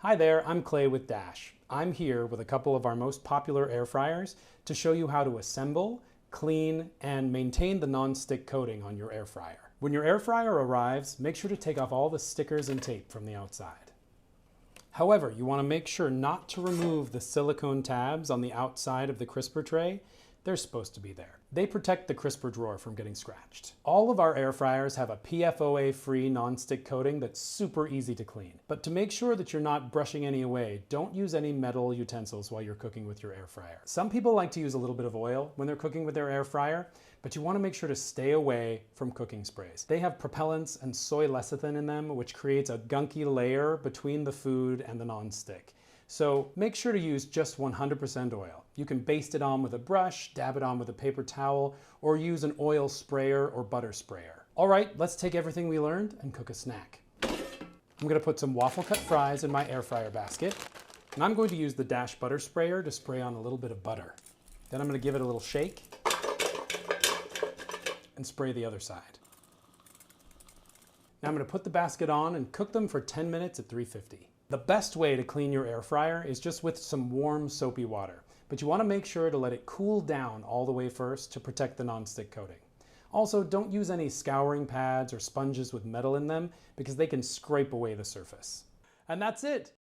Hi there, I'm Clay with Dash. I'm here with a couple of our most popular air fryers to show you how to assemble, clean, and maintain the non-stick coating on your air fryer. When your air fryer arrives, make sure to take off all the stickers and tape from the outside. However, you want to make sure not to remove the silicone tabs on the outside of the crisper tray. They're supposed to be there. They protect the crisper drawer from getting scratched. All of our air fryers have a PFOA-free non-stick coating that's super easy to clean. But to make sure that you're not brushing any away, don't use any metal utensils while you're cooking with your air fryer. Some people like to use a little bit of oil when they're cooking with their air fryer, but you want to make sure to stay away from cooking sprays. They have propellants and soy lecithin in them, which creates a gunky layer between the food and the non-stick. So make sure to use just 100% oil. You can baste it on with a brush, dab it on with a paper towel, or use an oil sprayer or butter sprayer. All right, let's take everything we learned and cook a snack. I'm gonna put some waffle cut fries in my air fryer basket, and I'm going to use the Dash butter sprayer to spray on a little bit of butter. Then I'm gonna give it a little shake and spray the other side. Now I'm gonna put the basket on and cook them for 10 minutes at 350. The best way to clean your air fryer is just with some warm soapy water, but you want to make sure to let it cool down all the way first to protect the non-stick coating. Also, don't use any scouring pads or sponges with metal in them because they can scrape away the surface. And that's it.